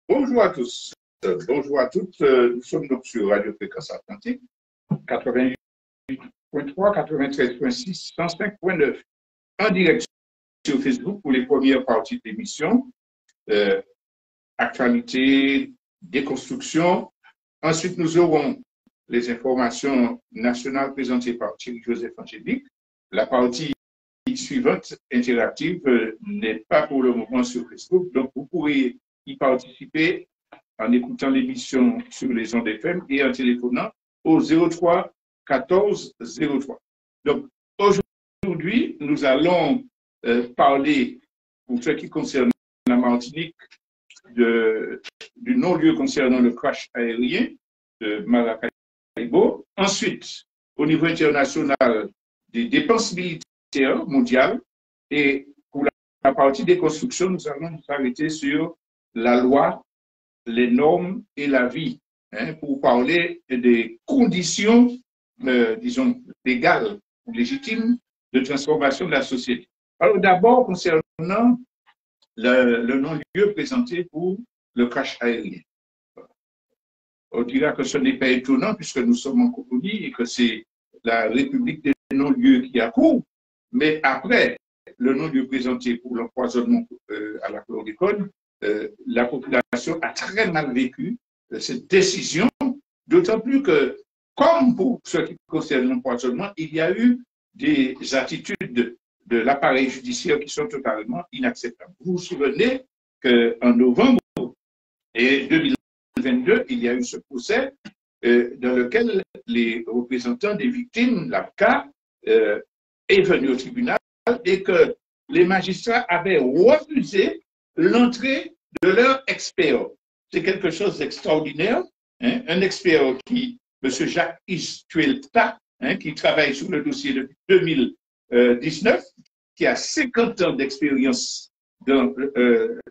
Bonjour à tous, bonjour à toutes. Nous sommes donc sur Radio Fréquence Atlantique, 88.3, 93.6, 105.9, en direct sur Facebook pour les premières parties de l'émission. Actualité, déconstruction. Ensuite, nous aurons les informations nationales présentées par Thierry Joseph Angélique. La partie suivante, interactive, n'est pas pour le moment sur Facebook, donc vous pourrez y participer en écoutant l'émission sur les ondes FM et en téléphonant au 03 14 03. Donc, aujourd'hui, nous allons parler, pour ce qui concerne la Martinique, du non-lieu concernant le crash aérien de Maracaibo. Ensuite, au niveau international, des dépenses militaires mondiales. Et pour la partie des constructions, nous allons nous arrêter sur la loi, les normes et la vie, pour parler des conditions, disons, légales ou légitimes de transformation de la société. Alors d'abord, concernant le non-lieu présenté pour le crash aérien. On dira que ce n'est pas étonnant puisque nous sommes en colonie et que c'est la République des non-lieux qui a cours, mais après le non-lieu présenté pour l'empoisonnement à la chlordécone, la population a très mal vécu cette décision, d'autant plus que, comme pour ce qui concerne l'empoisonnement, il y a eu des attitudes de l'appareil judiciaire qui sont totalement inacceptables. Vous vous souvenez qu'en novembre 2022, il y a eu ce procès dans lequel les représentants des victimes, l'APCA, est venu au tribunal et que les magistrats avaient refusé l'entrée de leur expert. C'est quelque chose d'extraordinaire. Un expert qui, M. Jacques Istuelta, qui travaille sur le dossier depuis 2019, qui a 50 ans d'expérience dans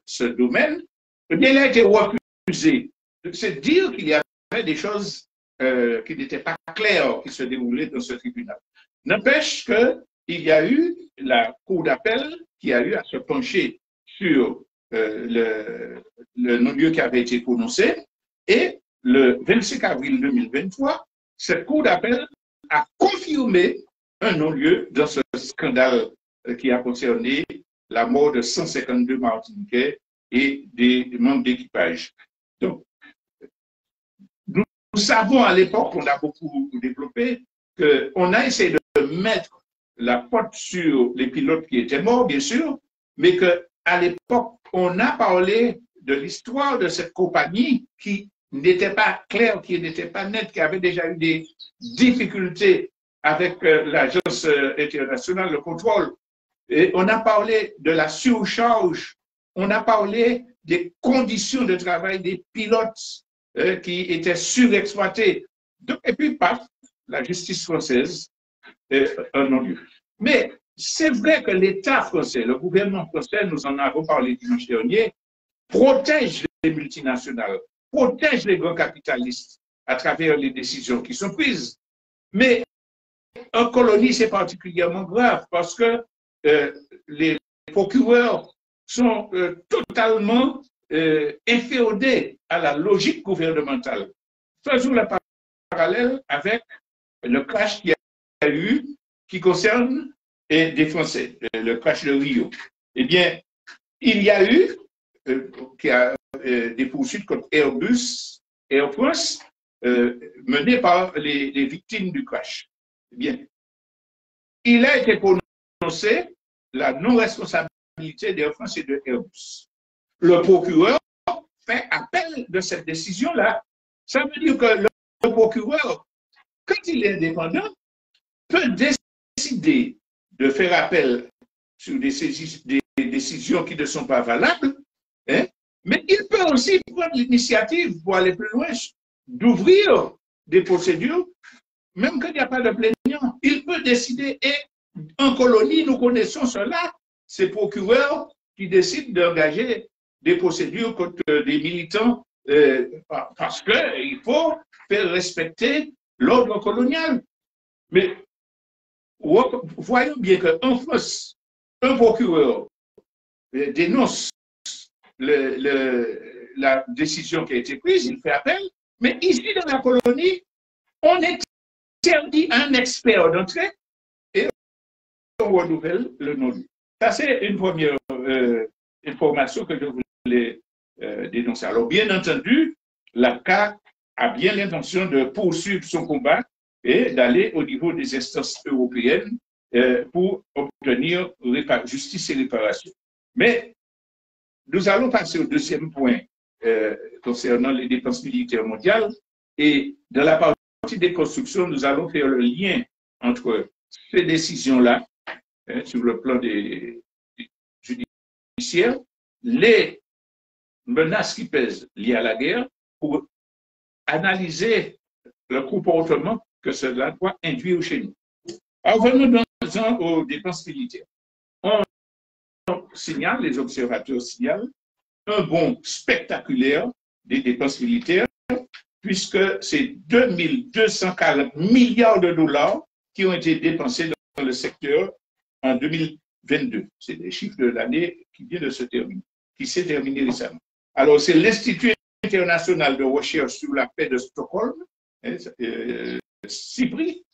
ce domaine, eh bien, il a été refusé. C'est dire qu'il y avait des choses qui n'étaient pas claires qui se déroulaient dans ce tribunal. N'empêche qu'il y a eu la Cour d'appel qui a eu à se pencher sur le non-lieu qui avait été prononcé et le 25 avril 2023, cette Cour d'appel a confirmé un non-lieu dans ce scandale qui a concerné la mort de 152 Martiniquais et des membres d'équipage. Donc, nous savons à l'époque, on a beaucoup développé, qu'on a essayé de mettre la faute sur les pilotes qui étaient morts, bien sûr, mais qu'à l'époque, on a parlé de l'histoire de cette compagnie qui n'était pas claire, qui n'était pas nette, qui avait déjà eu des difficultés avec l'Agence internationale de contrôle. Et on a parlé de la surcharge, on a parlé des conditions de travail des pilotes qui étaient surexploités. Et puis, paf, la justice française, un non-lieu. Mais c'est vrai que l'État français, le gouvernement français, nous en avons parlé dimanche dernier, protège les multinationales, protège les grands capitalistes à travers les décisions qui sont prises. Mais en colonie, c'est particulièrement grave parce que les procureurs sont totalement inféodés à la logique gouvernementale. Faisons le parallèle avec le crash qu'il y a eu qui concerne des Français, le crash de Rio. Eh bien, il y a eu des poursuites contre Airbus, Air France, menées par les victimes du crash. Eh bien, il a été prononcé la non-responsabilité d'Air France et de Airbus. Le procureur fait appel de cette décision-là. Ça veut dire que le procureur, quand il est indépendant, peut décider de faire appel sur des décisions qui ne sont pas valables, mais il peut aussi prendre l'initiative pour aller plus loin, d'ouvrir des procédures, même quand il n'y a pas de plaignant. Il peut décider, et en colonie, nous connaissons cela, ces procureurs qui décident d'engager des procédures contre des militants parce qu'il faut faire respecter l'ordre colonial. Mais voyons bien qu'en France, un procureur dénonce la décision qui a été prise, il fait appel, mais ici dans la colonie, on interdit à un expert d'entrer et on renouvelle le non-lieu. Ça, c'est une première information que je voulais dénoncer. Alors, bien entendu, l'APCA a bien l'intention de poursuivre son combat et d'aller au niveau des instances européennes pour obtenir justice et réparation. Mais nous allons passer au deuxième point concernant les dépenses militaires mondiales. Et dans la partie des constructions, nous allons faire le lien entre ces décisions-là, sur le plan des judiciaires, les menaces qui pèsent liées à la guerre, pour analyser le comportement que cela doit induire chez nous. Alors, venons-en aux dépenses militaires. On signale, les observateurs signalent, un bond spectaculaire des dépenses militaires, puisque c'est 2240 milliards de dollars qui ont été dépensés dans le secteur en 2022. C'est des chiffres de l'année qui vient de se terminer, qui s'est terminé récemment. Alors, c'est l'Institut international de recherche sur la paix de Stockholm, CIPRI,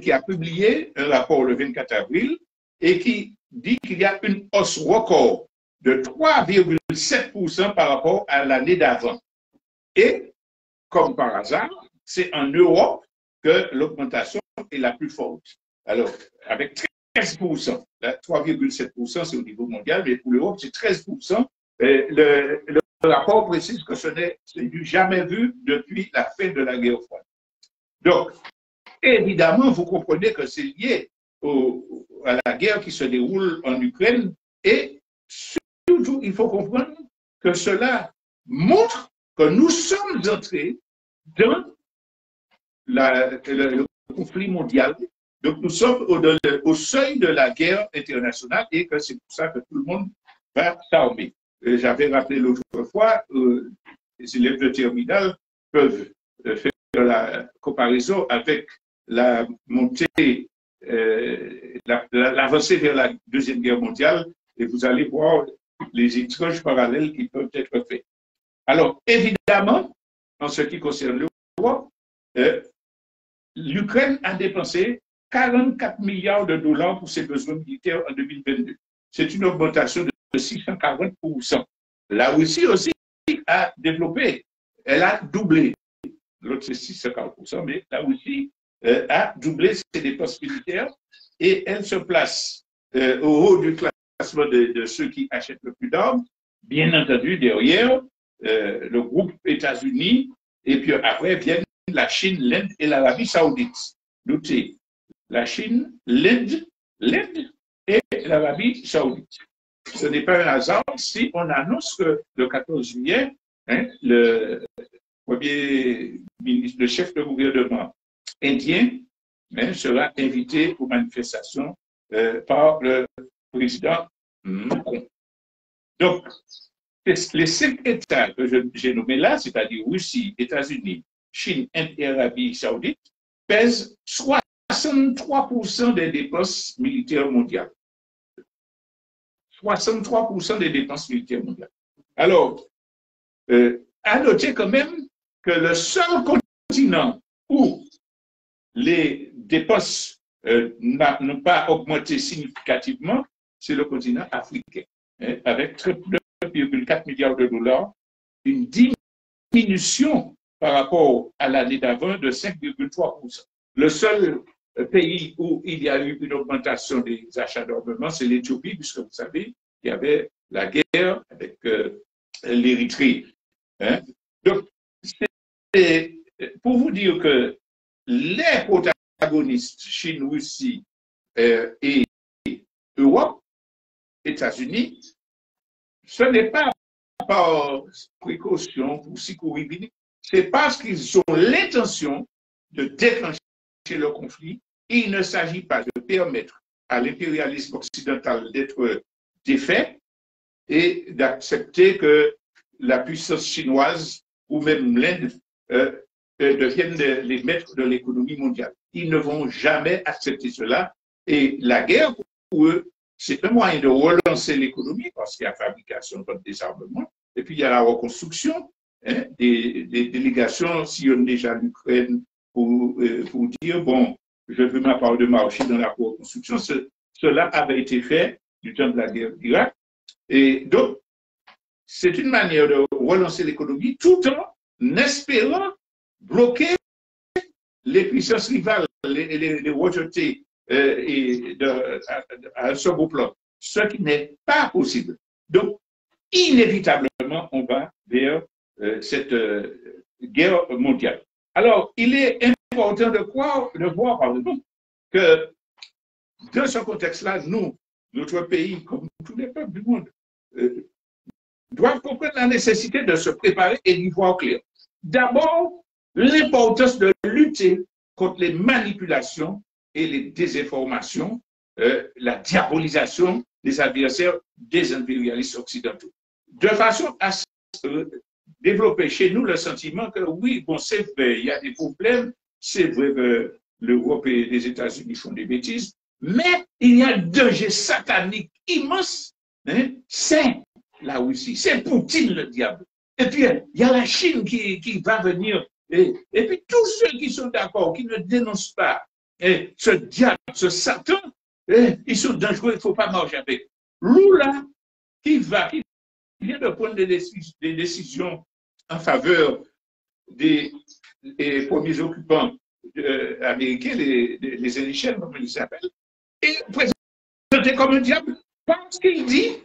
qui a publié un rapport le 24 avril et qui dit qu'il y a une hausse record de 3,7% par rapport à l'année d'avant. Et, comme par hasard, c'est en Europe que l'augmentation est la plus forte. Alors, avec 13%, 3,7% c'est au niveau mondial, mais pour l'Europe, c'est 13%. Le rapport précise que ce n'est du jamais vu depuis la fin de la guerre froide. Donc, évidemment, vous comprenez que c'est lié à la guerre qui se déroule en Ukraine et surtout, il faut comprendre que cela montre que nous sommes entrés dans le conflit mondial. Donc, nous sommes au seuil de la guerre internationale et que c'est pour ça que tout le monde va s'armer. J'avais rappelé l'autre fois, les élèves de terminale peuvent faire la comparaison avec la montée, l'avancée vers la Deuxième Guerre mondiale, et vous allez voir les étranges parallèles qui peuvent être faits. Alors, évidemment, en ce qui concerne l'Europe, l'Ukraine a dépensé 44 milliards de dollars pour ses besoins militaires en 2022. C'est une augmentation de 640%. La Russie aussi a développé, elle a doublé. L'autre c'est 640%, mais la Russie a doublé ses dépenses militaires et elle se place au haut du classement de ceux qui achètent le plus d'armes. Bien entendu, derrière, le groupe États-Unis, et puis après viennent la Chine, l'Inde et l'Arabie Saoudite. Notez, la Chine, l'Inde et l'Arabie Saoudite. Ce n'est pas un hasard si on annonce que le 14 juillet, le premier ministre, le chef de gouvernement indien sera invité aux manifestations par le président Macron. Donc, les 5 États que j'ai nommés là, c'est-à-dire Russie, États-Unis, Chine, Inde et Arabie Saoudite, pèsent 63% des dépenses militaires mondiales. 63% des dépenses militaires mondiales. Alors, à noter quand même que le seul continent où les dépenses n'ont pas augmenté significativement, c'est le continent africain, avec 39,4 milliards de dollars, une diminution par rapport à l'année d'avant de 5,3%. Le seul pays où il y a eu une augmentation des achats d'armement, c'est l'Éthiopie, puisque vous savez, il y avait la guerre avec l'Érythrée. Donc, c'est pour vous dire que les protagonistes, Chine, Russie et Europe, États-Unis, ce n'est pas par précaution pour sécurité, c'est parce qu'ils ont l'intention de déclencher le conflit. Il ne s'agit pas de permettre à l'impérialisme occidental d'être défait et d'accepter que la puissance chinoise ou même l'Inde deviennent les maîtres de l'économie mondiale. Ils ne vont jamais accepter cela Et la guerre, pour eux, c'est un moyen de relancer l'économie parce qu'il y a fabrication de désarmement. Et puis, il y a la reconstruction. Hein, des délégations sillonnent déjà l'Ukraine pour dire, bon, je veux ma part de marché dans la reconstruction. Cela avait été fait du temps de la guerre d'Irak. Et donc, c'est une manière de relancer l'économie tout en espérant bloquer les puissances rivales, les rejeter à un second plan, ce qui n'est pas possible. Donc, inévitablement, on va vers cette guerre mondiale. Alors, il est important de voir, pardon, que dans ce contexte-là, nous, notre pays, comme tous les peuples du monde, doivent comprendre la nécessité de se préparer et d'y voir clair. D'abord, l'importance de lutter contre les manipulations et les désinformations, la diabolisation des adversaires des impérialistes occidentaux, de façon à développer chez nous le sentiment que oui, bon, c'est vrai, il y a des problèmes, c'est vrai que l'Europe et les États-Unis font des bêtises, mais il y a un danger satanique immense, hein, c'est la Russie, c'est Poutine le diable. Et puis, il y a la Chine qui va venir. Et puis, tous ceux qui sont d'accord, qui ne dénoncent pas ce diable, ce Satan, ils sont dangereux, il ne faut pas marcher avec. Lula, qui vient de prendre des décisions en faveur des premiers occupants américains, les indigènes, comme ils s'appellent, et présenté comme un diable parce qu'il dit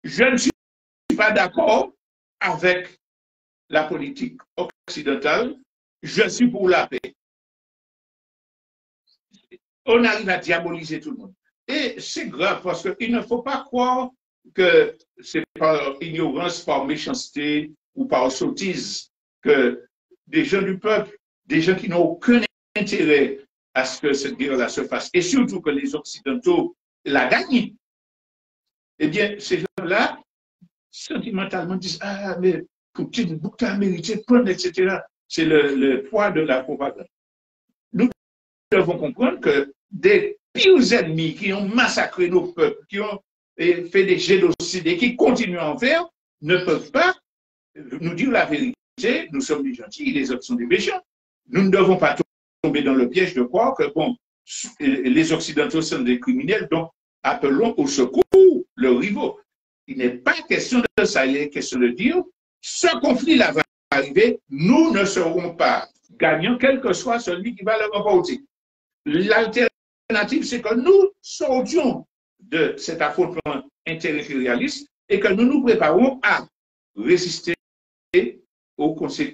je ne suis pas d'accord avec la politique occidentale, je suis pour la paix. On arrive à diaboliser tout le monde. Et c'est grave parce qu'il ne faut pas croire que c'est par ignorance, par méchanceté ou par sottise que des gens du peuple, des gens qui n'ont aucun intérêt à ce que cette guerre-là se fasse, et surtout que les Occidentaux la gagnent, eh bien, ces gens-là, sentimentalement, disent « Ah, mais Poutine, beaucoup a mérité de prendre, etc. » C'est le poids de la propagande. Nous devons comprendre que des pires ennemis qui ont massacré nos peuples, qui ont fait des génocides et qui continuent à en faire, ne peuvent pas nous dire la vérité. Nous sommes des gentils, les autres sont des méchants. Nous ne devons pas tomber dans le piège de croire que, bon, les Occidentaux sont des criminels, donc appelons au secours leurs rivaux. Il n'est pas question de ça, il est question de dire, ce conflit-là va arriver, nous ne serons pas gagnants, quel que soit celui qui va le remporter. L'alternative, c'est que nous sortions de cet affrontement interimpérialiste et que nous nous préparons à résister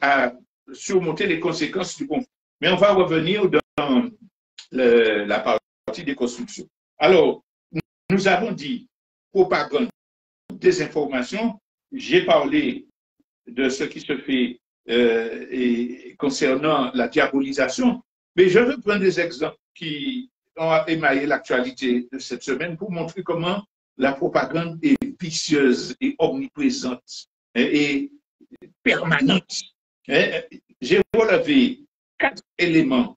à surmonter les conséquences du conflit. Mais on va revenir dans la partie des constructions. Alors, nous avons dit propagande, désinformation. J'ai parlé de ce qui se fait concernant la diabolisation, mais je veux prendre des exemples qui ont émaillé l'actualité de cette semaine pour montrer comment la propagande est vicieuse et omniprésente et permanente. J'ai relevé 4 éléments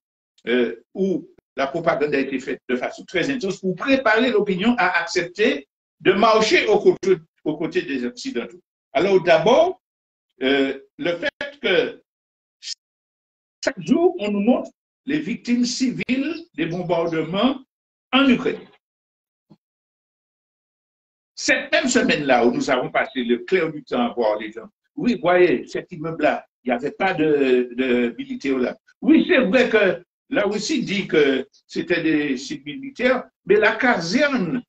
où la propagande a été faite de façon très intense pour préparer l'opinion à accepter de marcher aux côtés des Occidentaux. Alors d'abord, le fait que chaque jour, on nous montre les victimes civiles des bombardements en Ukraine. Cette même semaine-là où nous avons passé le clair du temps à voir les gens, oui, voyez, cet immeuble-là, il n'y avait pas de militaires là. Oui, c'est vrai que la Russie dit que c'était des sites militaires, mais la caserne,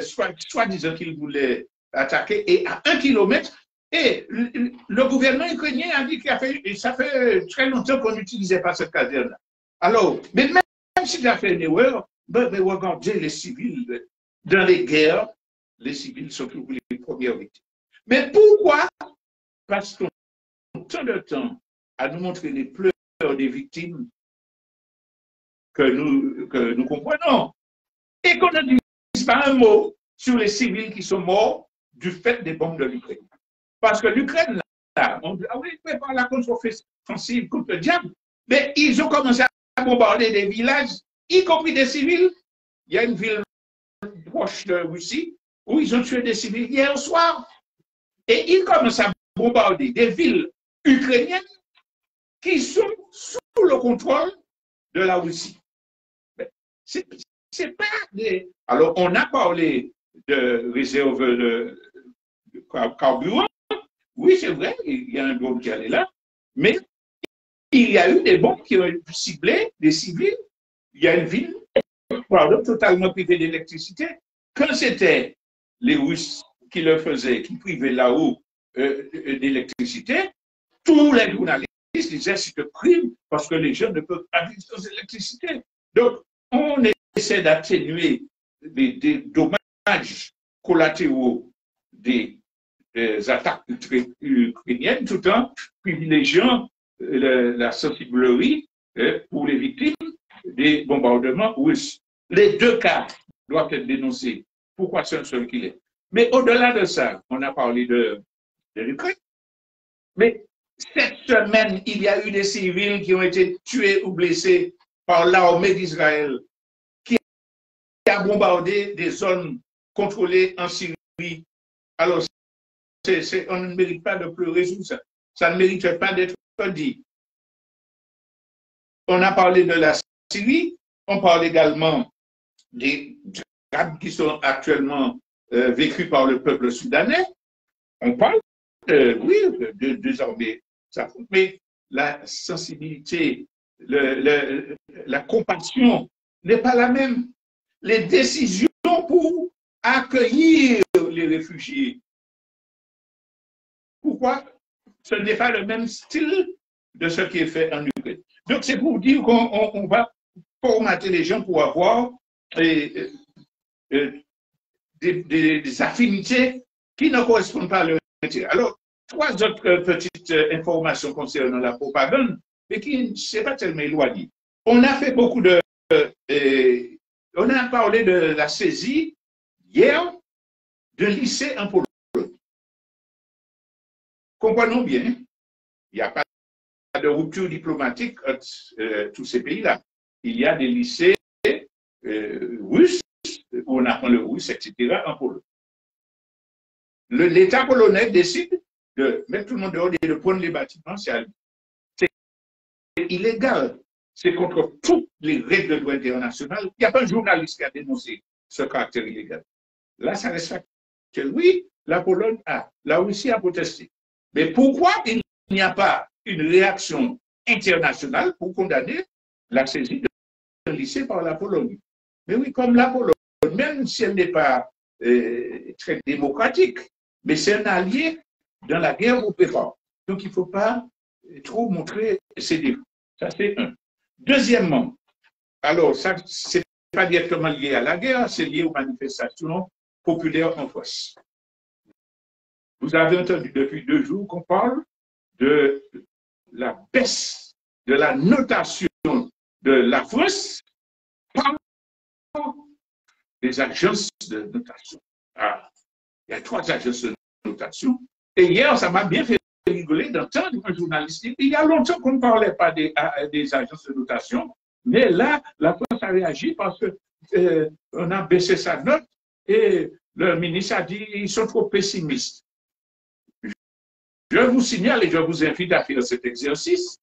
soi-disant qu'ils voulaient attaquer, est à 1 kilomètre. Et le gouvernement ukrainien a dit que ça fait très longtemps qu'on n'utilisait pas cette caserne-là. Alors, mais même s'il a fait une erreur, regardez les civils. Dans les guerres, les civils sont toujours les premières victimes. Mais pourquoi passe-t-on tant de temps à nous montrer les pleurs des victimes que nous comprenons et qu'on ne dise pas un mot sur les civils qui sont morts du fait des bombes de l'Ukraine? Parce que l'Ukraine, là, on dit, ah oui, ils préparent la contre-offensive contre le diable, mais ils ont commencé à bombarder des villages, y compris des civils, il y a une ville proche de Russie où ils ont tué des civils hier soir. Et ils commencent à bombarder des villes ukrainiennes qui sont sous le contrôle de la Russie. C'est pas des... Alors, on a parlé de réserve de carburant. Oui, c'est vrai, il y a un bombe qui allait là, mais il y a eu des bombes qui ont ciblé des civils. Il y a une ville totalement privée d'électricité. Quand c'était les Russes qui le faisaient, qui privaient là-haut d'électricité, tous les journalistes disaient c'est un crime parce que les gens ne peuvent pas vivre sans électricité. Donc, on essaie d'atténuer des dommages collatéraux des attaques ukrainiennes tout en privilégiant la sensiblerie pour les victimes des bombardements russes. Les deux cas doivent être dénoncés. Pourquoi c'est un seul qu'il est? Mais au-delà de ça, on a parlé de l'Ukraine. Mais cette semaine, il y a eu des civils qui ont été tués ou blessés par l'armée d'Israël qui a bombardé des zones contrôlées en Syrie. Alors, on ne mérite pas de pleurer sur ça. Ça ne mérite pas d'être dit. On a parlé de la Syrie, on parle également des drames qui sont actuellement vécus par le peuple soudanais. On parle, oui, désormais, ça, mais la sensibilité, la compassion n'est pas la même. Les décisions pour accueillir les réfugiés. Pourquoi? Ce n'est pas le même style de ce qui est fait en Ukraine. Donc, c'est pour dire qu'on va formater les gens pour avoir des affinités qui ne correspondent pas à leur intérêt. Alors, trois autres petites informations concernant la propagande, mais qui ne sont pas tellement éloignées. On a fait beaucoup de... on a parlé de la saisie hier d'un lycée en Pologne. Comprenons bien, il n'y a pas de rupture diplomatique entre tous ces pays-là. Il y a des lycées russes, où on apprend le russe, etc., en Pologne. L'État polonais décide de mettre tout le monde dehors et de prendre les bâtiments. C'est illégal. C'est contre toutes les règles de droit international. Il n'y a pas un journaliste qui a dénoncé ce caractère illégal. Là, ça reste factuel. Oui, la Pologne a, la Russie a protesté. Mais pourquoi il n'y a pas une réaction internationale pour condamner la saisie d'un lycée par la Pologne? Mais oui, comme la Pologne, même si elle n'est pas très démocratique, mais c'est un allié dans la guerre au Pérou. Donc, il ne faut pas trop montrer ses défauts. Ça, c'est un. Deuxièmement, alors, ça, ce n'est pas directement lié à la guerre, c'est lié aux manifestations populaires en France. Vous avez entendu depuis 2 jours qu'on parle de la baisse de la notation de la France par les agences de notation. Ah, il y a 3 agences de notation. Et hier, ça m'a bien fait rigoler d'entendre un journaliste. Il y a longtemps qu'on ne parlait pas des agences de notation, mais là, la France a réagi parce qu'on a baissé sa note et le ministre a dit qu'ils sont trop pessimistes. Je vous signale et je vous invite à faire cet exercice.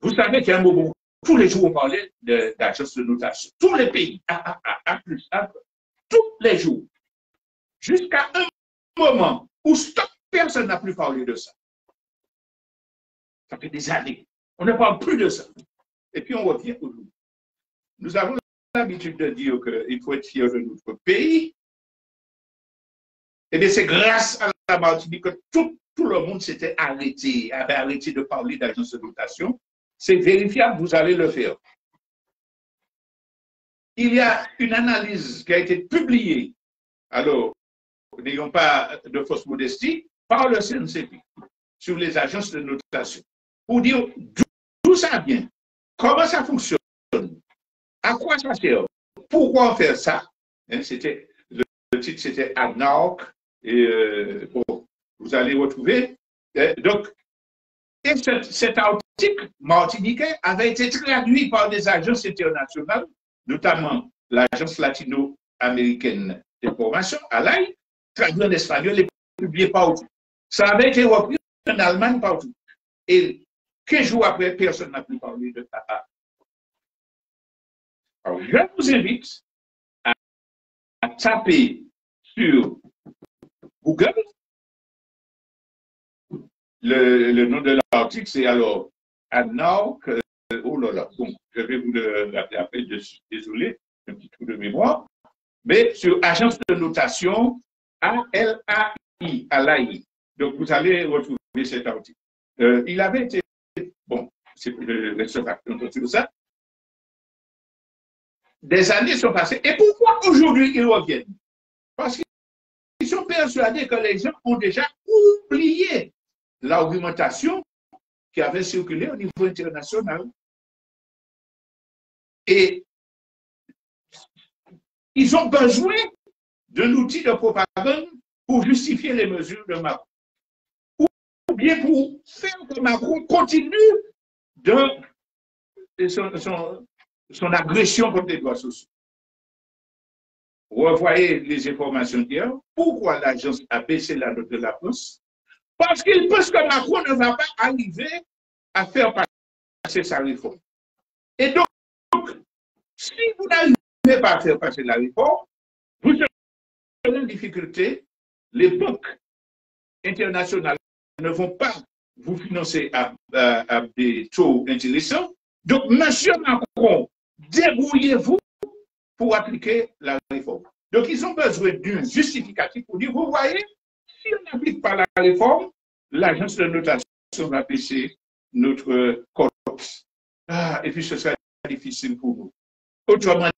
Vous savez qu'il y a un moment, tous les jours, on parlait d'agences de notation. Tous les pays, A+, tous les jours. Jusqu'à un moment où stop, personne n'a plus parlé de ça. Ça fait des années. On ne parle plus de ça. Et puis on revient aujourd'hui. Nous avons l'habitude de dire qu'il faut être fier de notre pays. Et bien c'est grâce à la Martinique que tout le monde s'était arrêté, avait arrêté de parler d'agence de notation. C'est vérifiable, vous allez le faire. Il y a une analyse qui a été publiée, alors, n'ayons pas de fausse modestie, par le CNCP sur les agences de notation, pour dire d'où ça vient, comment ça fonctionne, à quoi ça sert, pourquoi faire ça. Hein, le titre, c'était ADNOC, et bon, vous allez retrouver. Donc, et cet article martiniquais avait été traduit par des agences internationales, notamment l'Agence latino-américaine d'information, ALAI, traduit en espagnol et publié partout. Ça avait été repris en Allemagne partout. Et 15 jours après, personne n'a plus parlé de AA. Alors, je vous invite à taper sur Google. Le nom de l'article, c'est alors Adnao, oh là là, bon, je vais vous le rappeler après, désolé, un petit trou de mémoire, mais sur agence de notation ALAI, ALAI. Donc, vous allez retrouver cet article. Il avait été, bon, c'est le sur ça. Des années sont passées. Et pourquoi aujourd'hui ils reviennent? Parce qu'ils sont persuadés que les gens ont déjà oublié l'argumentation qui avait circulé au niveau international. Et ils ont besoin d'un outil de propagande pour justifier les mesures de Macron. Ou bien pour faire que Macron continue de son agression contre les droits sociaux. Revoyez les informations d'hier. Pourquoi l'agence a baissé la note de la France? Parce qu'il pense que Macron ne va pas arriver à faire passer sa réforme. Et donc, si vous n'arrivez pas à faire passer la réforme, vous serez en difficulté. Les banques internationales ne vont pas vous financer à des taux intéressants. Donc, monsieur Macron, débrouillez-vous pour appliquer la réforme. Donc, ils ont besoin d'un justificatif pour dire, vous voyez, si on n'applique pas la réforme, l'agence de notation va baisser notre corps. Et puis, ce sera difficile pour vous. Autrement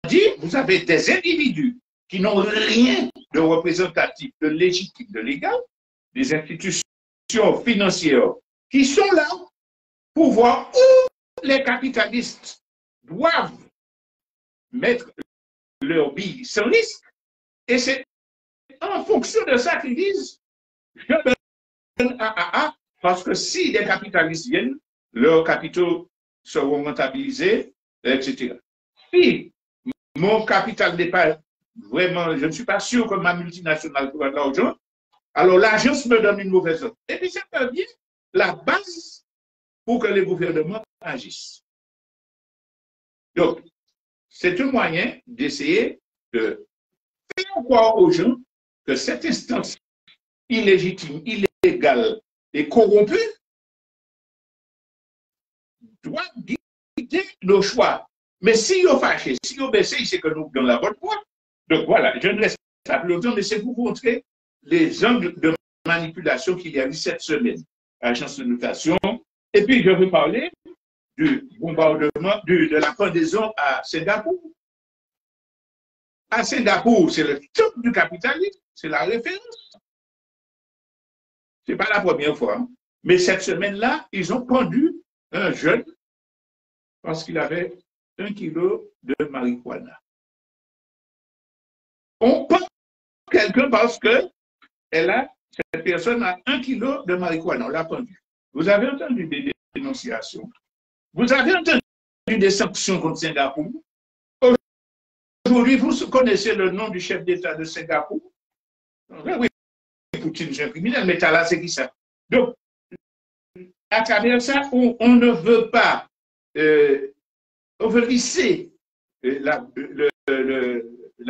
dit, vous avez des individus qui n'ont rien de représentatif, de légitime, de légal, des institutions financières qui sont là pour voir où les capitalistes doivent mettre leur bille sans risque. Et c'est en fonction de ça qu'ils disent, je donne à AA, parce que si les capitalistes viennent, leurs capitaux seront rentabilisés, etc. Si mon capital n'est pas vraiment, je ne suis pas sûr que ma multinationale pourra de l'argent, alors l'agence me donne une mauvaise note. Et puis ça devient la base pour que les gouvernements agissent. Donc, c'est un moyen d'essayer de faire croire aux gens que cette instance illégitime, illégale et corrompue doit guider nos choix. Mais si vous fâchez, si vous baissez, c'est que nous dans la bonne voie. Donc voilà, je ne laisse pas plus longtemps, mais c'est pour vous montrer les angles de manipulation qu'il y a eu cette semaine à l'agence de notation. Et puis, je vais parler du bombardement, de la pendaison à Singapour. À Singapour, c'est le top du capitalisme, c'est la référence. Ce n'est pas la première fois. Hein. Mais cette semaine-là, ils ont pendu un jeune parce qu'il avait 1 kilo de marijuana. On pend quelqu'un parce que cette personne a 1 kilo de marijuana. On l'a pendu. Vous avez entendu des dénonciations. Vous avez entendu des sanctions contre Singapour. Aujourd'hui, vous connaissez le nom du chef d'État de Singapour. Oui, Poutine, c'est un criminel, mais là, c'est qui ça? Donc, à travers ça, on ne veut pas, on veut lisser la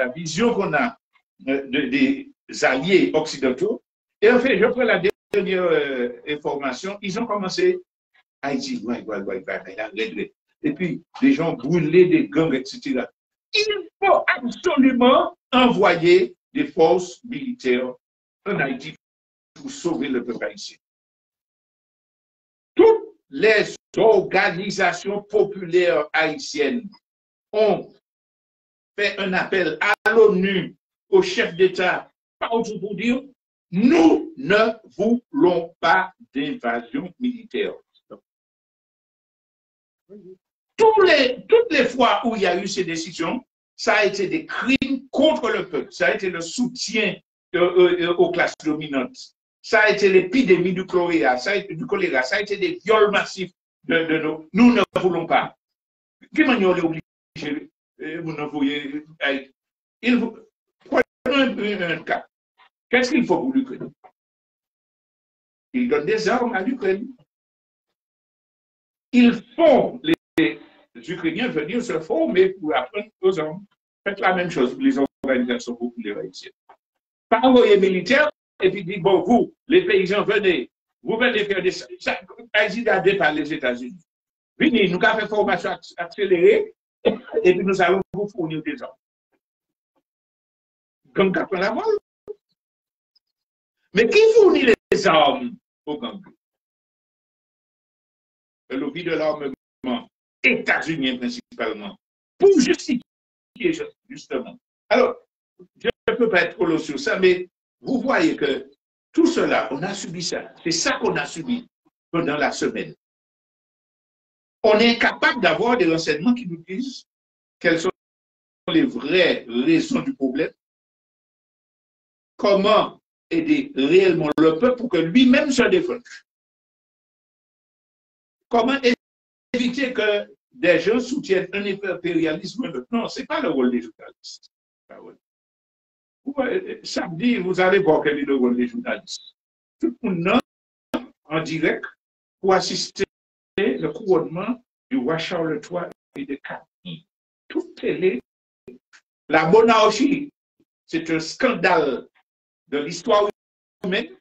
vision qu'on a des alliés occidentaux. Et en fait, je prends la dernière information, ils ont commencé à dire, et puis les gens brûlaient des gangs, etc. Il faut absolument envoyer des forces militaires en Haïti pour sauver le peuple haïtien. Toutes les organisations populaires haïtiennes ont fait un appel à l'ONU, au chef d'État, partout pour dire nous ne voulons pas d'invasion militaire. Toutes les fois où il y a eu ces décisions, ça a été des crimes contre le peuple, ça a été le soutien aux classes dominantes, ça a été l'épidémie du choléra, ça a été des viols massifs de nos. Nous ne voulons pas. Qui m'a obligé vous envoyez. Prenons un cas. Qu'est-ce qu'il faut pour l'Ukraine? Il donne des armes à l'Ukraine. Ils font les Ukrainiens venir se former pour apprendre aux armes. Faites la même chose pour les organisations populaires haïtiennes. Pas envoyer militaire et puis dire, bon, vous, les paysans, venez. Vous venez faire des... Haïti gardé par les États-Unis. Venez, nous avons fait formation accélérée et puis nous allons vous fournir des armes. Comme quand on la vole. Mais qui fournit les armes au gang? Le lobby de l'armement, états-unien principalement, pour justifier justement. Alors, je ne peux pas être trop long sur ça, mais vous voyez que tout cela, on a subi ça. C'est ça qu'on a subi pendant la semaine. On est incapable d'avoir des renseignements qui nous disent quelles sont les vraies raisons du problème, comment aider réellement le peuple pour que lui-même se défende. Comment éviter que des gens soutiennent un impérialisme. Non, ce n'est pas le rôle des journalistes. Samedi, vous allez voir quel est le rôle des journalistes. Tout le monde en direct pour assister au couronnement du roi Charles III et de Camille. Tout télé. La monarchie, c'est un scandale de l'histoire humaine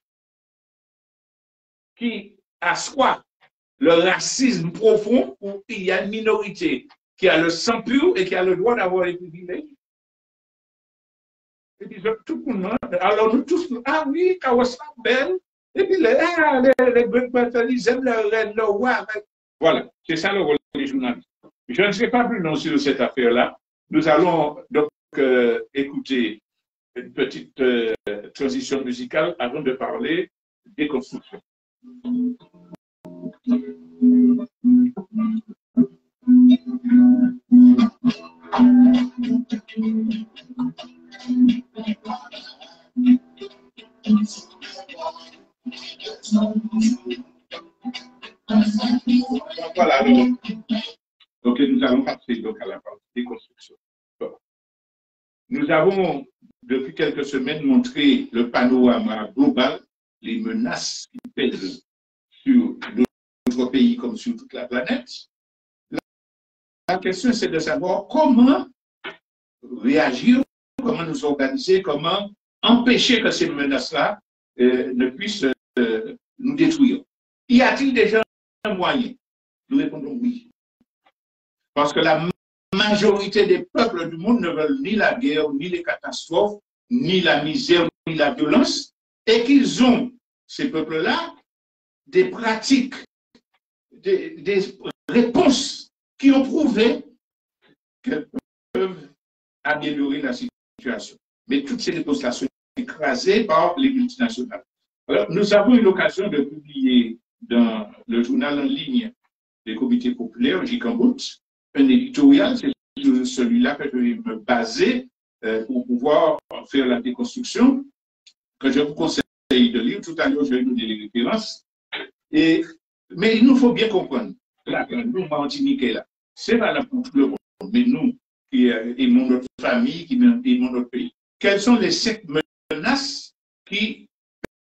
qui assoit le racisme profond où il y a une minorité qui a le sang pur et qui a le droit d'avoir les privilèges. Et puis tout le monde, alors nous tous, ah oui, Kawas belle, et puis les grands ils aiment le reine, le roi. Voilà, c'est ça le rôle des journalistes. Je ne serai pas plus long sur cette affaire-là. Nous allons donc écouter une petite transition musicale avant de parler des constructions. Voilà, donc nous allons passer donc à la partie des constructions. Bon. Nous avons, depuis quelques semaines, montré le panorama global, les menaces qui pèsent sur notre pays comme sur toute la planète. La question, c'est de savoir comment réagir, comment nous organiser, comment empêcher que ces menaces-là ne puissent nous détruire. Y a-t-il déjà un moyen? Nous répondons oui. Parce que la majorité des peuples du monde ne veulent ni la guerre, ni les catastrophes, ni la misère, ni la violence, et qu'ils ont, ces peuples-là, des pratiques, des réponses qui ont prouvé qu'elles peuvent améliorer la situation. Mais toutes ces réponses-là sont écrasées par les multinationales. Alors, nous avons eu l'occasion de publier dans le journal en ligne des comités populaires, Jikambout, un éditorial, c'est sur celui-là que je vais me baser pour pouvoir faire la déconstruction, que je vous conseille de lire. Tout à l'heure, je vais vous donner les références. Mais il nous faut bien comprendre, là, nous, Martinique est là, c'est valable pour tout le monde, mais nous, qui aimons notre famille, qui aimons notre pays, quelles sont les 5 menaces qui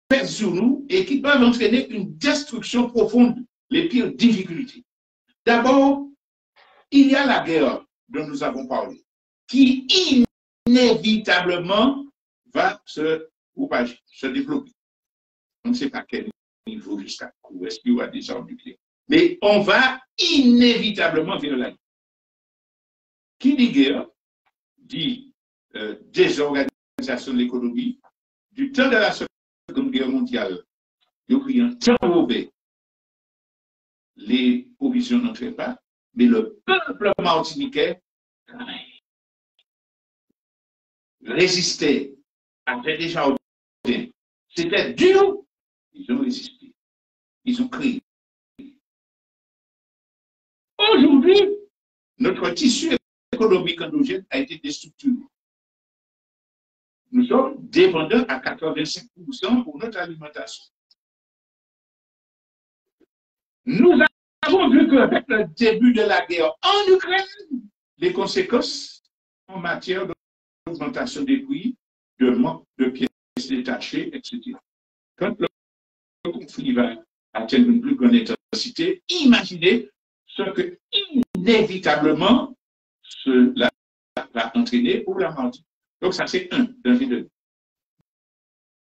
pèsent sur nous et qui peuvent entraîner une destruction profonde, les pires difficultés? D'abord, il y a la guerre dont nous avons parlé, qui inévitablement va se développer. On ne sait pas quel niveau jusqu'à où est-ce qu'il y aura des armes nucléaires. Mais on va inévitablement vers la guerre. Qui dit guerre, dit désorganisation de l'économie. Du temps de la Seconde Guerre mondiale, il y a un temps mauvais. Les provisions n'entraient pas, mais le peuple martiniquais résistait, avait déjà ordonné. C'était dur, ils ont résisté. Ils ont créé. Aujourd'hui, notre tissu économique endogène a été déstructuré. Nous sommes dépendants à 85% pour notre alimentation. Nous avons vu qu'avec le début de la guerre en Ukraine, les conséquences en matière d'augmentation des prix, de manque de pièces détachées, etc. Quand le conflit va atteindre une plus grande intensité, imaginez ce que inévitablement cela va entraîner pour la mort. Donc ça c'est un danger de vie.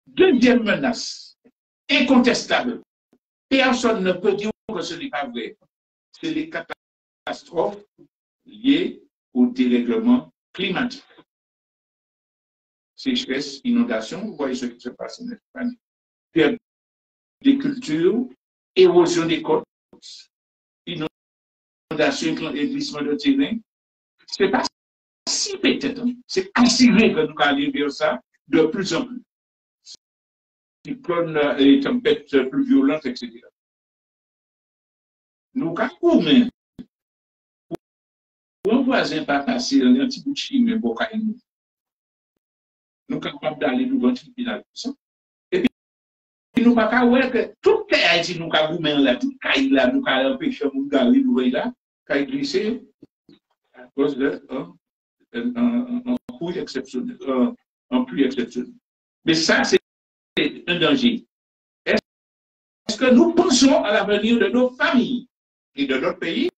Deuxième menace, incontestable. Personne ne peut dire que ce n'est pas vrai. C'est les catastrophes liées au dérèglement climatique. Sécheresse, inondation, vous voyez ce qui se passe en Espagne. Perte des cultures, érosion des côtes, inondation et glissement de terrain. Ce n'est pas si peut-être, c'est assuré que nous allons vers ça de plus en plus. Cyclones et tempêtes plus violentes, etc. Nous avons pour un voisin pas passer un petit bout de chimie, nous sommes capables d'aller devant le tribunal. Et puis, nous ne pouvons pas que tout Haïti, nous avons là, tout caille là, nous avons empêché de garer devant là, caille glissé à cause d'un pluie exceptionnel. Mais ça, c'est un danger. Est-ce que nous pensons à l'avenir de nos familles et de notre pays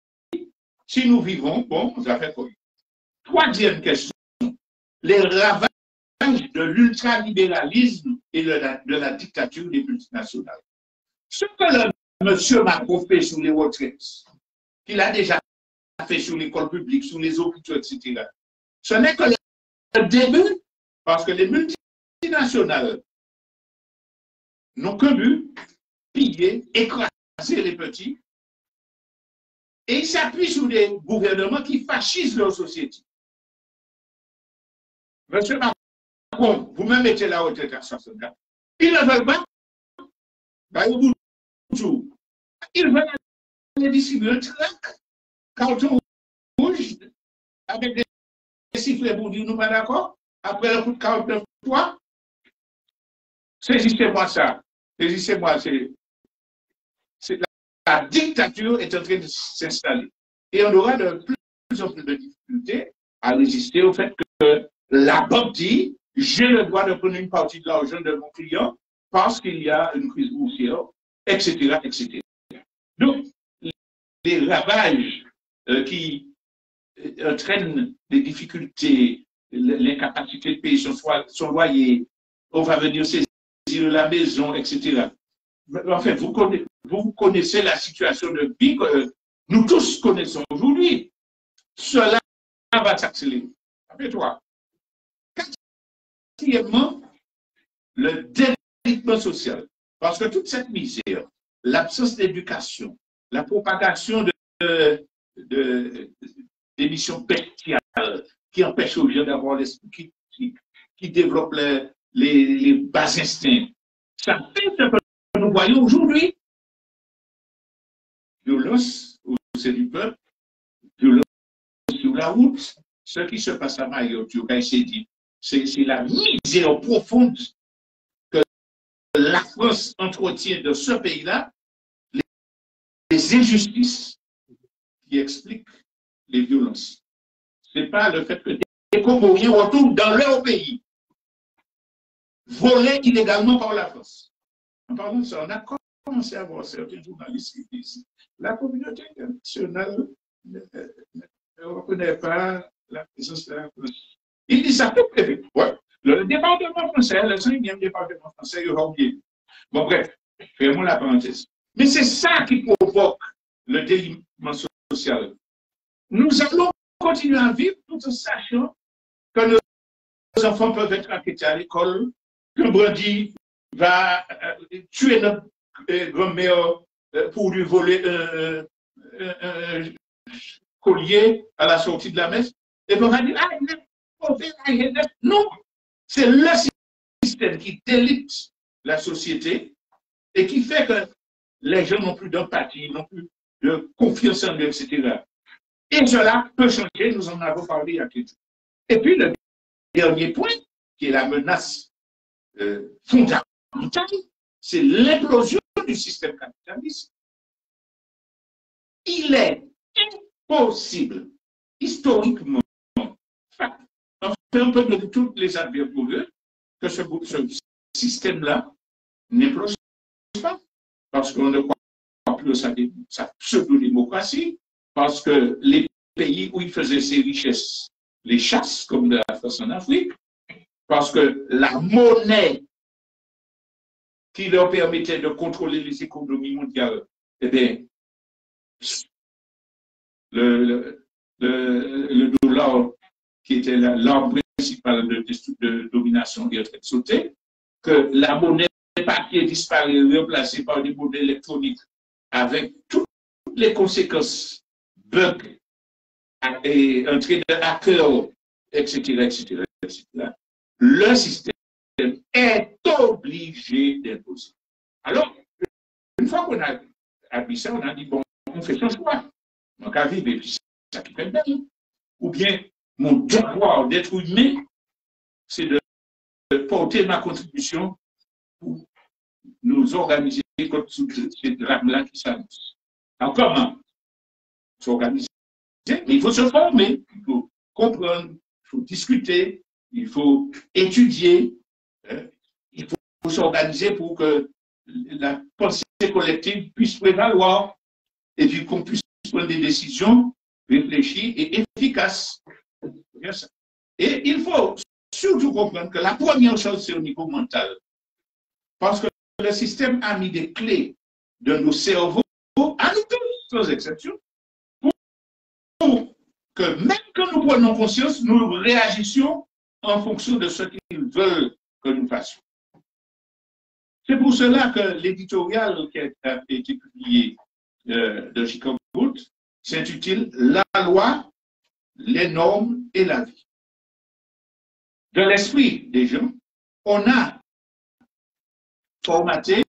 si nous vivons, bon, ça fait quoi? Troisième question, les ravages de l'ultralibéralisme et de la dictature des multinationales. Ce que le monsieur Macron fait sur les retraites, qu'il a déjà fait sur l'école publique, sur les hôpitaux, etc., ce n'est que le début, parce que les multinationales n'ont que but, piller, écraser les petits, et ils s'appuient sur des gouvernements qui fascisent leur société. Monsieur Macron, vous-même mettez la retraite à 64. Ils ne veulent pas. Ils veulent aller distribuer un trac, carton rouge, avec des sifflets pour dire nous pas d'accord. Après le coup de 49 fois, saisissez-moi ça. Saisissez-moi. La dictature est en train de s'installer. Et on aura de plus en plus de difficultés à résister au fait que la banque dit j'ai le droit de prendre une partie de l'argent de mon client parce qu'il y a une crise boursière, etc., etc. Donc, les ravages qui entraînent des difficultés, l'incapacité de payer son loyer, on va venir saisir la maison, etc. En fait, vous connaissez la situation de vie que nous tous connaissons aujourd'hui. Cela va s'accélérer. Rappelle-toi. Quatrièmement, le délitement social. Parce que toute cette misère, l'absence d'éducation, la propagation d'émissions bestiales qui empêchent aux gens d'avoir l'esprit, qui développent les bas instincts, ça fait ce que nous voyons aujourd'hui. Violence au sein du peuple, violence sur la route. Ce qui se passe à Mayotte, c'est la misère profonde que la France entretient dans ce pays-là, les injustices qui expliquent les violences. Ce n'est pas le fait que des Comoriens retournent dans leur pays, volés illégalement par la France. En parlant de ça, on a commencé à voir certains journalistes qui disent la communauté internationale ne reconnaît pas la présence de la France. Ils disent ça tout prévu. Ouais. Le département français, le 5e département français, il aura oublié. Bon, bref, fermons la parenthèse. Mais c'est ça qui provoque le délitement social. Nous allons continuer à vivre tout en sachant que nos enfants peuvent être enquêtés à l'école, que Brady va tuer notre grand-mère pour lui voler un collier à la sortie de la messe. Et on va dire, non, c'est le système qui délite la société et qui fait que les gens n'ont plus d'empathie, n'ont plus de confiance en eux, etc. Et cela peut changer, nous en avons parlé il y a quelques jours. Et puis le dernier point, qui est la menace fondamentale, c'est l'implosion du système capitaliste. Il est impossible, historiquement, fait un peu de toutes les adverbes pour eux que ce système-là n'implose pas. Parce qu'on ne croit plus à sa pseudo-démocratie, parce que les pays où ils faisaient ses richesses, les chasses, comme de la France en Afrique, parce que la monnaie qui leur permettait de contrôler les économies mondiales, eh bien, le dollar, qui était l'arme principale de domination, est en train de sauter, que la monnaie papier disparaît, remplacée par des monnaies électroniques, avec toutes les conséquences, bugs, et entrée de hackers, etc., le système est obligé d'imposer. Alors, une fois qu'on a appris ça, on a dit, bon, on fait son choix. Donc, à vivre, et puis ça qui fait bien. Ou bien, mon devoir d'être humain, c'est de porter ma contribution pour nous organiser contre ces drames-là qui s'annoncent. Alors, comment s'organiser? Il faut se former, il faut comprendre, il faut discuter, il faut étudier, il faut s'organiser pour que la pensée collective puisse prévaloir et puis qu'on puisse prendre des décisions réfléchies et efficaces. Et il faut surtout comprendre que la première chose, c'est au niveau mental. Parce que le système a mis des clés de nos cerveaux, à nous tous, sans exception, pour que même quand nous prenons conscience, nous réagissions en fonction de ce qu'ils veulent que nous fassions. C'est pour cela que l'éditorial qui a été publié de Chicago s'intitule « La loi, les normes et la vie ». Dans l'esprit des gens, on a formaté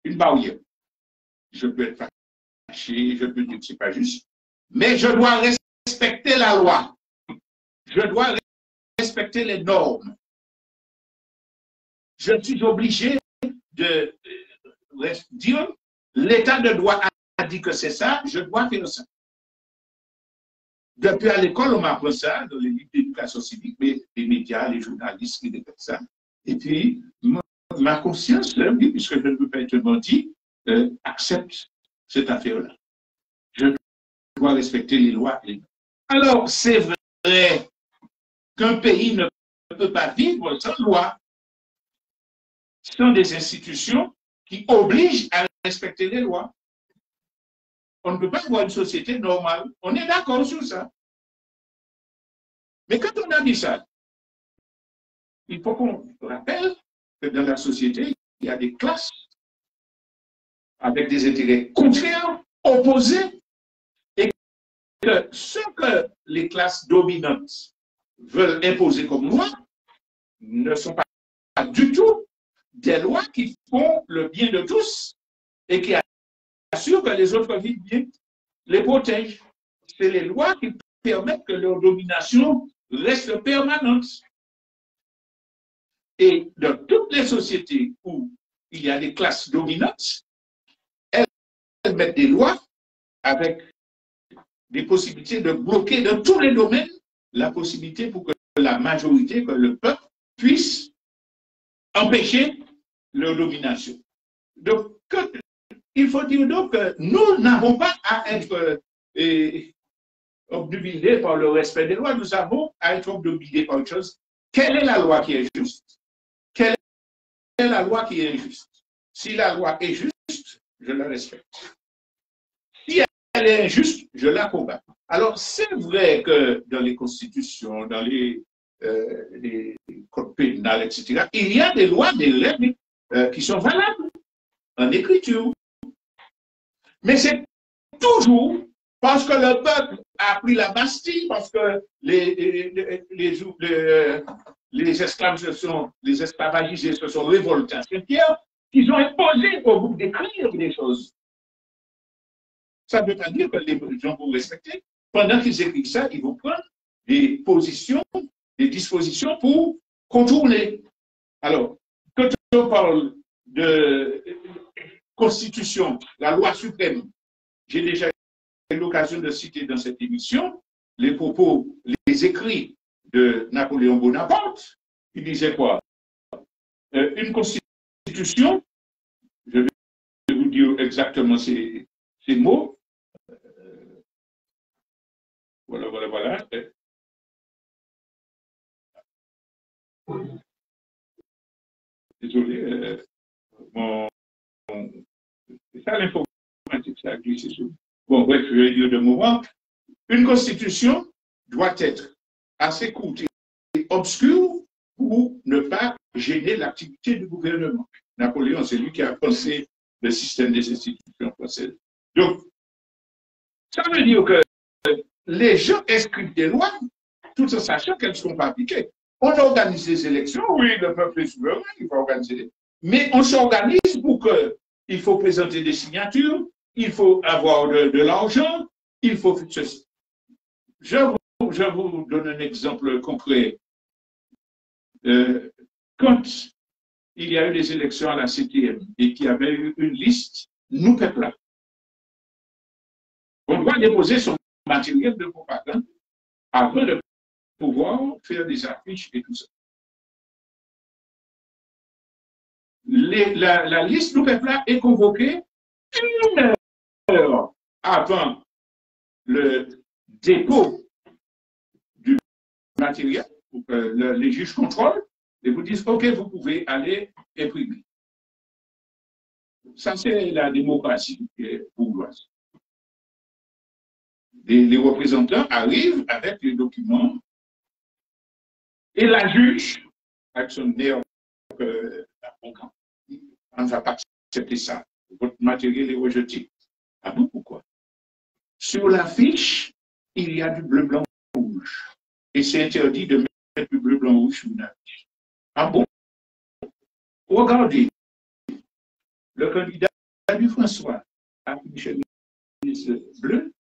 une barrière. Je peux être fâché, je peux dire que ce n'est pas juste, mais je dois respecter la loi. Je dois respecter les normes. Je suis obligé de dire l'état de droit a dit que c'est ça, je dois faire ça. Depuis à l'école, on m'apprend ça, dans les livres d'éducation civique, mais les médias, les journalistes qui déclarent ça. Et puis, ma conscience, puisque je ne peux pas être menti, accepte cette affaire-là. Je dois respecter les lois. Alors, c'est vrai qu'un pays ne peut pas vivre sans loi. Ce sont des institutions qui obligent à respecter les lois. On ne peut pas avoir une société normale. On est d'accord sur ça. Mais quand on a dit ça, il faut qu'on rappelle que dans la société, il y a des classes avec des intérêts contraires, opposés, et que ce que les classes dominantes veulent imposer comme loi ne sont pas du tout des lois qui font le bien de tous et qui assurent que les autres vivent bien, les protègent. C'est les lois qui permettent que leur domination reste permanente. Et dans toutes les sociétés où il y a des classes dominantes, elles mettent des lois avec des possibilités de bloquer dans tous les domaines la possibilité pour que la majorité, que le peuple puisse empêcher leur domination. Donc, il faut dire donc que nous n'avons pas à être obnubilés par le respect des lois, nous avons à être obnubilés par autre chose. Quelle est la loi qui est juste? Quelle est la loi qui est injuste? Si la loi est juste, je la respecte. Si elle est injuste, je la combats. Alors, c'est vrai que dans les constitutions, dans les codes pénals, etc., il y a des lois, des règles qui sont valables en écriture. Mais c'est toujours parce que le peuple a pris la Bastille, parce que les esclavagisés se sont révoltés à Saint-Pierre, qu'ils ont imposé au groupe d'écrire des choses. Ça ne veut pas dire que les gens vont respecter. Pendant qu'ils écrivent ça, ils vont prendre des positions, des dispositions pour contourner. Alors, quand on parle de Constitution, la loi suprême, j'ai déjà eu l'occasion de citer dans cette émission les propos, les écrits de Napoléon Bonaparte, qui disait quoi? Une constitution, je vais vous dire exactement ces mots. Voilà. Désolé, c'est ça l'informatique, ça a glissé sur. Bon, bref, je vais dire de mouvement. Une constitution doit être assez courte et obscure pour ne pas gêner l'activité du gouvernement. Napoléon, c'est lui qui a pensé le système des institutions françaises. Donc, ça veut dire que les gens inscrivent des lois tout en sachant qu'elles ne sont pas appliquées. On organise les élections, oui, le peuple est souverain, il faut organiser. Mais on s'organise pour que il faut présenter des signatures, il faut avoir de l'argent, il faut... Je vous donne un exemple concret. Quand il y a eu des élections à la CTM et qu'il y avait eu une liste, nous, peuple, on doit déposer son matériel de propagande avant de pouvoir faire des affiches et tout ça. La liste nous peuple est convoquée une heure avant le dépôt du matériel pour que les juges contrôlent et vous disent OK, vous pouvez aller imprimer. Ça, c'est la démocratie bourgeoise. Les représentants arrivent avec les documents et la juge, avec son nerf, on ne va pas accepter ça. Votre matériel est rejeté. Ah bon, pourquoi? Sur la fiche, il y a du bleu, blanc, rouge. Et c'est interdit de mettre du bleu, blanc, rouge sur une affiche. Ah bon? Regardez, le candidat du François a une chemise bleue.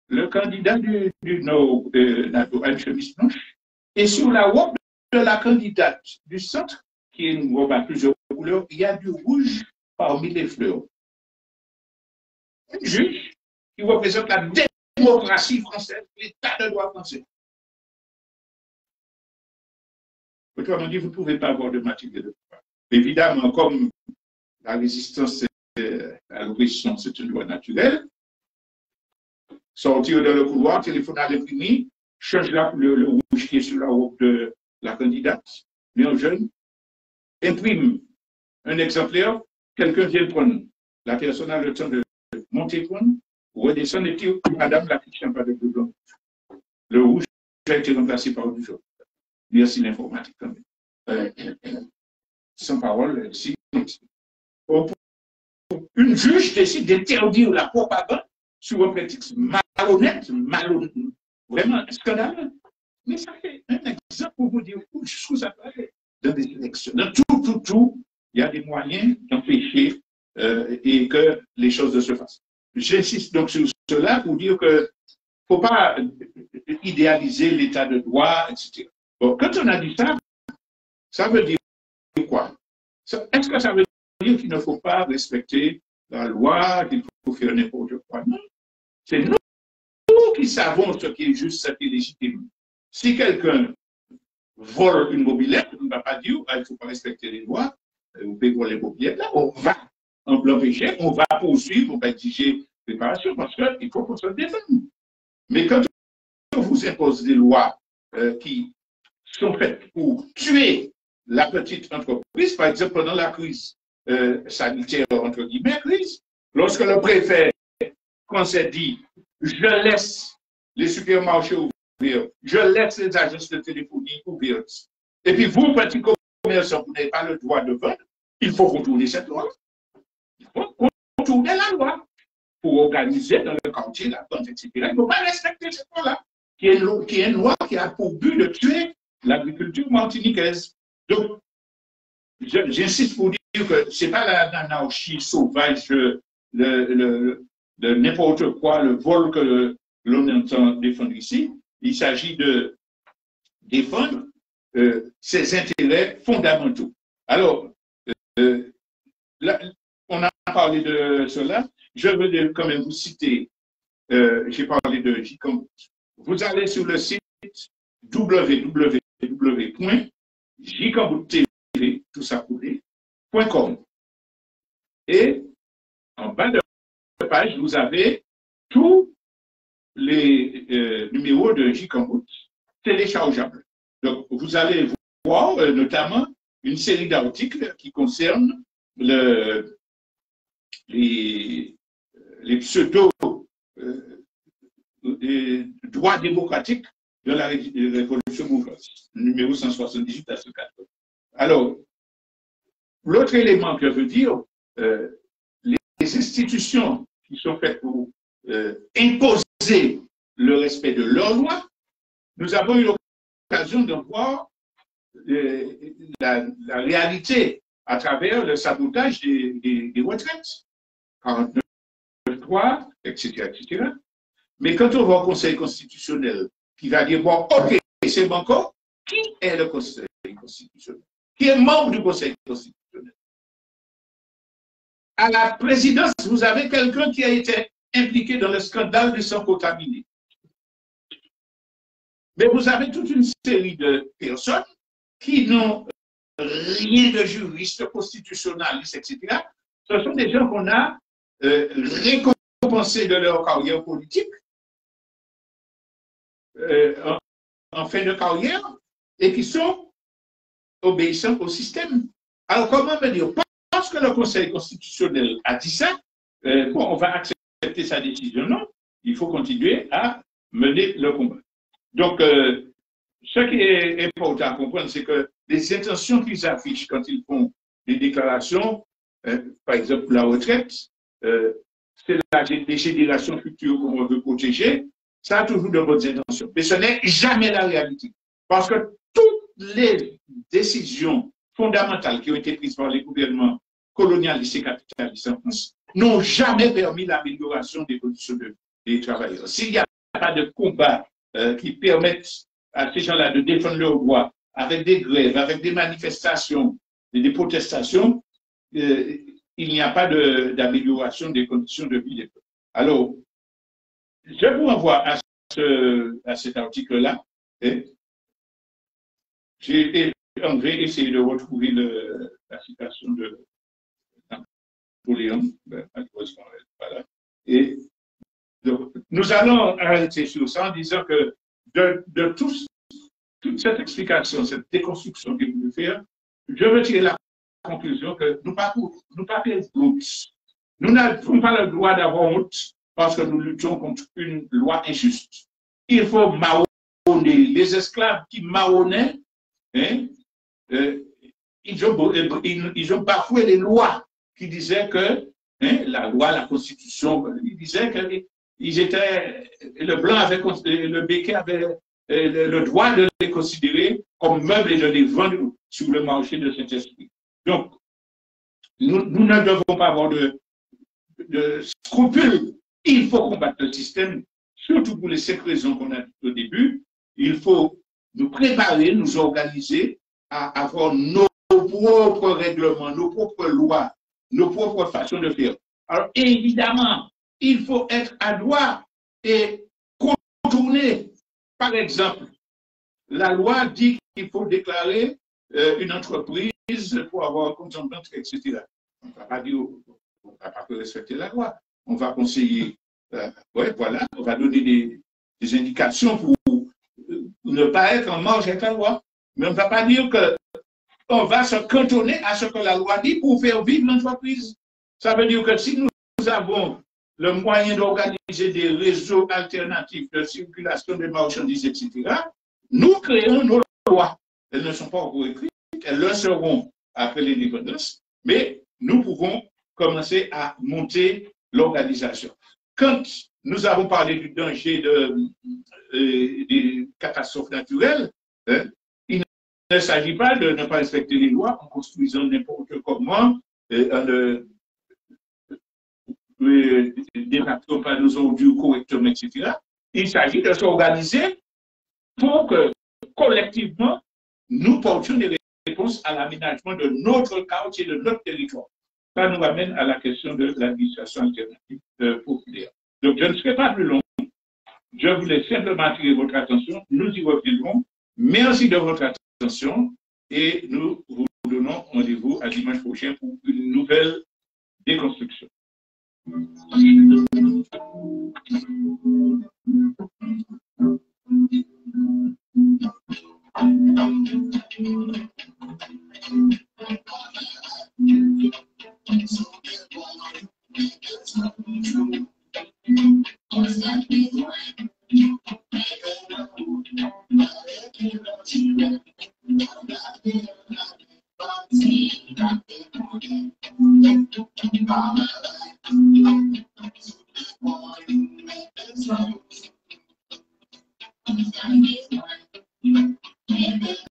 Le candidat du Nord a une chemise blanche. Et sur la robe de la candidate du centre, qui est une robe à plusieurs couleurs, il y a du rouge parmi les fleurs. Un juge qui représente la démocratie française, l'état de droit français. Autrement dit, vous ne pouvez pas avoir de matériel de pouvoir. Évidemment, comme la résistance à l'oppression, c'est une loi naturelle, sortir dans le couloir, téléphoner à l'imprimé, change la couleur, le rouge qui est sur la robe de la candidate, mais un jeune, imprime un exemplaire, quelqu'un vient prendre. La personne a le temps de monter, prendre, redescendre et dire, madame, la fiche n'a pas de bleu blanc. Le rouge a été remplacé par du jaune. Merci l'informatique quand même. Sans parole, si. Une juge décide d'interdire la propagande sur un prétexte malhonnête, vraiment scandaleux. Mais ça fait un exemple pour vous dire jusqu'où ça peut aller dans des élections. Dans tout, il y a des moyens d'empêcher et que les choses ne se fassent. J'insiste donc sur cela pour dire qu'il ne faut pas idéaliser l'état de droit, etc. Bon, quand on a dit ça, ça veut dire quoi? Est-ce que ça veut dire qu'il ne faut pas respecter la loi, qu'il faut faire n'importe quoi? Non. C'est nous qui savons ce qui est juste, ce qui est légitime. Si quelqu'un vole une mobilette, on ne va pas dire il ne faut pas respecter les lois, vous pouvez voler les mobilettes, là, on va l'empêcher, on va poursuivre, on va exiger réparation parce qu'il faut qu'on se défende. Mais quand on vous impose des lois qui sont faites pour tuer la petite entreprise, par exemple pendant la crise sanitaire, entre guillemets, crise, lorsque le préfet français dit je laisse les supermarchés ouverts, je laisse les agences de téléphonie ouvertes, et puis vous, petits commerçants, vous n'avez pas le droit de vendre, il faut contourner cette loi. Il faut contourner la loi pour organiser dans le quartier la vente, etc. Il ne faut pas respecter cette loi-là, qui est une loi qui a pour but de tuer l'agriculture martiniquaise. Donc, j'insiste pour dire que ce n'est pas l'anarchie sauvage de n'importe quoi, le vol que l'on entend défendre ici. Il s'agit de défendre ses intérêts fondamentaux. Alors, là, on a parlé de cela. Je veux quand même vous citer, j'ai parlé de J. Vous allez sur le site www.jcamboutTV, tout ça .com. Et en bas de la page, vous avez tous les numéros de Jcambout téléchargeables. Donc, vous allez voir notamment une série d'articles qui concernent les pseudo droits démocratiques de la révolution bourgeoise, numéro 178 à 180. Alors, l'autre élément que je veux dire, les institutions qui sont faites pour imposer le respect de leurs lois, nous avons eu l'occasion de voir la réalité à travers le sabotage des retraites, 49.3, etc., etc. Mais quand on va au Conseil constitutionnel, qui va dire, bon, ok, c'est banco, qui est le Conseil constitutionnel? Qui est membre du Conseil constitutionnel? À la présidence, vous avez quelqu'un qui a été impliqué dans le scandale de sang contaminé. Mais vous avez toute une série de personnes qui n'ont rien de juriste, constitutionnaliste, etc. Ce sont des gens qu'on a récompensés de leur carrière politique en fin de carrière et qui sont obéissants au système. Alors, comment me dire? Parce que le Conseil constitutionnel a dit ça, bon, on va accepter sa décision, non? Il faut continuer à mener le combat. Donc, ce qui est important à comprendre, c'est que les intentions qu'ils affichent quand ils font des déclarations, par exemple la retraite, c'est les générations futures qu'on veut protéger, ça a toujours de bonnes intentions. Mais ce n'est jamais la réalité. Parce que toutes les décisions fondamentales qui ont été prises par les gouvernements colonialistes et capitalistes en France n'ont jamais permis l'amélioration des conditions des travailleurs. S'il n'y a pas de combat qui permettent à ces gens-là de défendre leurs droits avec des grèves, avec des manifestations et des protestations, il n'y a pas d'amélioration des conditions de vie des peuples. Alors, je vous renvoie à cet article-là. J'ai essayé de retrouver la citation de Napoléon, malheureusement, elle n'est pas là. Et donc, nous allons arrêter sur ça en disant que de toute cette explication, cette déconstruction que vous voulez faire, je veux tirer la conclusion que nous ne pas perdre honte. Nous n'avons pas le droit d'avoir honte parce que nous luttons contre une loi injuste. Il faut marronner. Les esclaves qui marronnaient, hein, ils ont bafoué les lois qui disaient que, hein, la loi, la constitution, ils disaient que le blanc avait, le béquet avait le droit de les considérer comme meubles et de les vendre sur le marché de cet esprit. Donc, nous ne devons pas avoir de scrupules. Il faut combattre le système, surtout pour les 5 raisons qu'on a dit au début. Il faut nous préparer, nous organiser à avoir nos propres règlements, nos propres lois, nos propres façons de faire. Alors, évidemment, il faut être à droit et contourner. Par exemple, la loi dit qu'il faut déclarer une entreprise pour avoir un compte en banque, etc. On ne va pas dire, on ne va pas respecter la loi. On va conseiller, ouais, voilà, on va donner des indications pour ne pas être en marge avec la loi. Mais on ne va pas dire qu'on va se cantonner à ce que la loi dit pour faire vivre l'entreprise. Ça veut dire que si nous avons le moyen d'organiser des réseaux alternatifs de circulation des marchandises, etc., nous créons nos lois. Elles ne sont pas encore écrites, elles le seront après l'indépendance, mais nous pouvons commencer à monter l'organisation. Quand nous avons parlé du danger des catastrophes naturelles, hein, il ne s'agit pas de ne pas respecter les lois en construisant n'importe comment, débattant pas nos ordures correctement, etc. Il s'agit de s'organiser pour que, collectivement, nous portions des réponses à l'aménagement de notre quartier, de notre territoire. Ça nous ramène à la question de l'administration alternative populaire. Donc, je ne serai pas plus long. Je voulais simplement attirer votre attention. Nous y reviendrons. Merci de votre attention et nous vous donnons rendez-vous à dimanche prochain pour une nouvelle déconstruction.